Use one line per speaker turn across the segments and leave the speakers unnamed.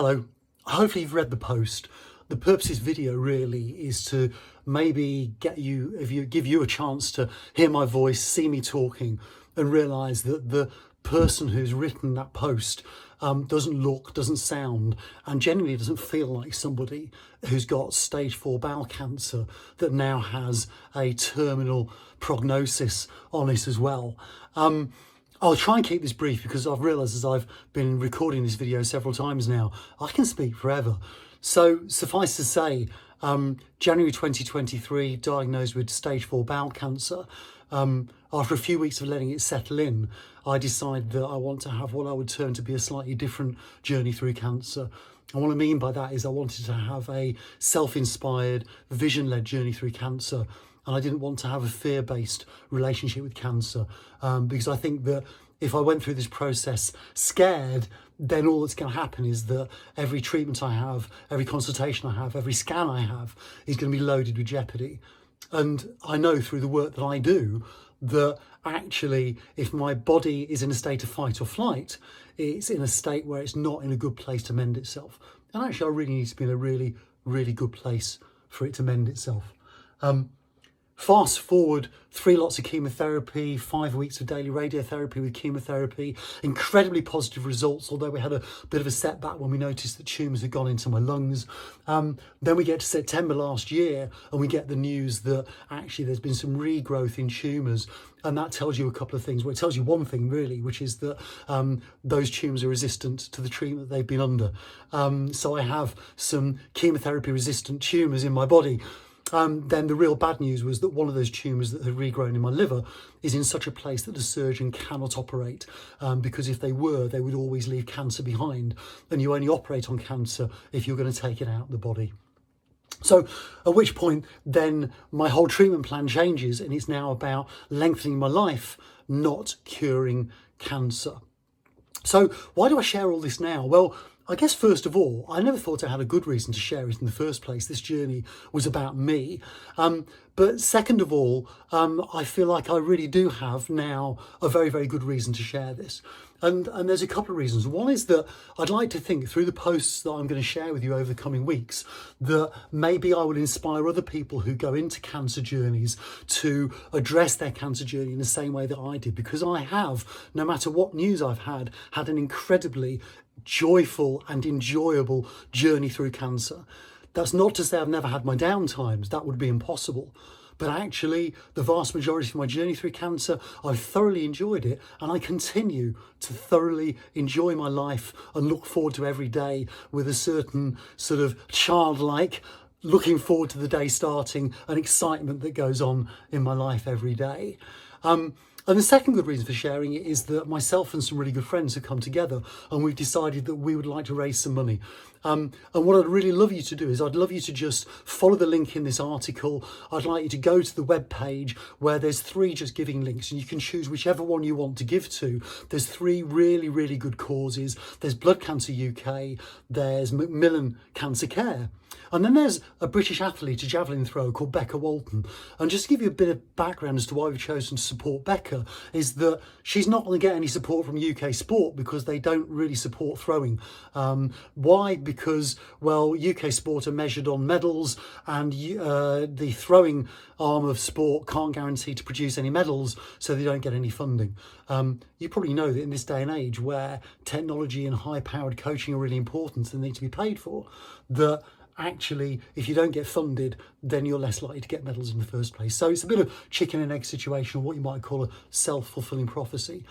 Hello. Hopefully you've read the post. The purpose of this video really is to maybe give you a chance to hear my voice, see me talking, and realise that the person who's written that post doesn't look, doesn't sound, and genuinely doesn't feel like somebody who's got stage 4 bowel cancer that now has a terminal prognosis on it as well. I'll try and keep this brief because I've realised as I've been recording this video several times now, I can speak forever. So suffice to say, January 2023, diagnosed with stage 4 bowel cancer. After a few weeks of letting it settle in, I decided that I want to have what I would term to be a slightly different journey through cancer. And what I mean by that is I wanted to have a self-inspired, vision-led journey through cancer. And I didn't want to have a fear-based relationship with cancer because I think that if I went through this process scared, then all that's going to happen is that every treatment I have, every consultation I have, every scan I have is going to be loaded with jeopardy. And I know through the work that I do that actually if my body is in a state of fight or flight, it's in a state where it's not in a good place to mend itself. And actually I really need to be in a really, really good place for it to mend itself. Fast forward 3 lots of chemotherapy, 5 weeks of daily radiotherapy with chemotherapy, incredibly positive results, although we had a bit of a setback when we noticed that tumours had gone into my lungs. Then we get to September last year and we get the news that actually there's been some regrowth in tumours. And that tells you a couple of things. Well, it tells you one thing really, which is that those tumours are resistant to the treatment they've been under. So I have some chemotherapy resistant tumours in my body. Then the real bad news was that one of those tumours that had regrown in my liver is in such a place that the surgeon cannot operate because if they were, they would always leave cancer behind, and you only operate on cancer if you're going to take it out of the body. So at which point then my whole treatment plan changes and it's now about lengthening my life, not curing cancer. So why do I share all this now? Well, I guess first of all, I never thought I had a good reason to share it in the first place. This journey was about me. But second of all, I feel like I really do have now a very, very good reason to share this. And there's a couple of reasons. One is that I'd like to think through the posts that I'm going to share with you over the coming weeks, that maybe I will inspire other people who go into cancer journeys to address their cancer journey in the same way that I did. Because I have, no matter what news I've had an incredibly joyful and enjoyable journey through cancer. That's not to say I've never had my down times, that would be impossible. But actually, the vast majority of my journey through cancer, I've thoroughly enjoyed it, and I continue to thoroughly enjoy my life and look forward to every day with a certain sort of childlike looking forward to the day starting and excitement that goes on in my life every day. And the second good reason for sharing it is that myself and some really good friends have come together and we've decided that we would like to raise some money. And what I'd really love you to do is I'd love you to just follow the link in this article. I'd like you to go to the web page where there's 3 just giving links and you can choose whichever one you want to give to. There's 3 really, really good causes. There's Blood Cancer UK, there's Macmillan Cancer Care. And then there's a British athlete, a javelin thrower called Becca Walton. And just to give you a bit of background as to why we've chosen to support Becca is that she's not going to get any support from UK Sport because they don't really support throwing. Why? Because, well, UK Sport are measured on medals and the throwing arm of sport can't guarantee to produce any medals, so they don't get any funding. You probably know that in this day and age where technology and high-powered coaching are really important and need to be paid for, that actually, if you don't get funded, then you're less likely to get medals in the first place. So it's a bit of chicken and egg situation, or what you might call a self-fulfilling prophecy.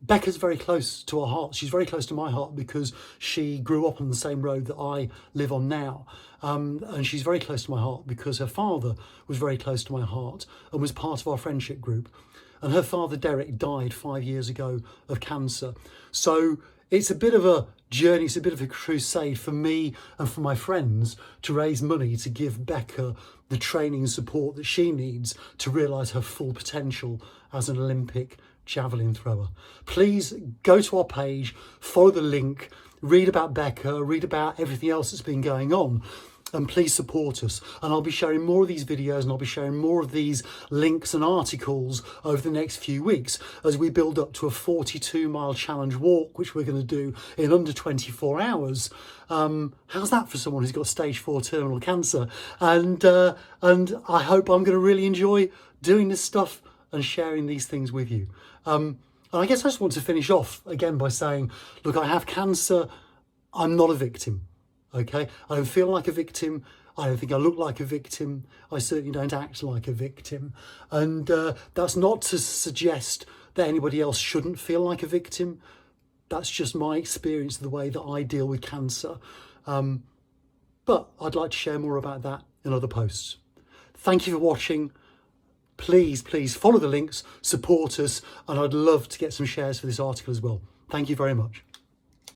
Becca's very close to our heart. She's very close to my heart because she grew up on the same road that I live on now. And she's very close to my heart because her father was very close to my heart and was part of our friendship group. And her father, Derek, died 5 years ago of cancer. So it's a bit of a journey, it's a bit of a crusade for me and for my friends to raise money to give Becca the training and support that she needs to realise her full potential as an Olympic javelin thrower. Please go to our page, follow the link, read about Becca, read about everything else that's been going on. and please support us. And I'll be sharing more of these videos, and I'll be sharing more of these links and articles over the next few weeks as we build up to a 42-mile challenge walk, which we're going to do in under 24 hours. How's that for someone who's got stage 4 terminal cancer? And I hope I'm going to really enjoy doing this stuff and sharing these things with you. And I guess I just want to finish off again by saying, look, I have cancer. I'm not a victim, okay? I don't feel like a victim. I don't think I look like a victim. I certainly don't act like a victim. And that's not to suggest that anybody else shouldn't feel like a victim. That's just my experience of the way that I deal with cancer. But I'd like to share more about that in other posts. Thank you for watching. Please follow the links, support us, and I'd love to get some shares for this article as well. Thank you very much.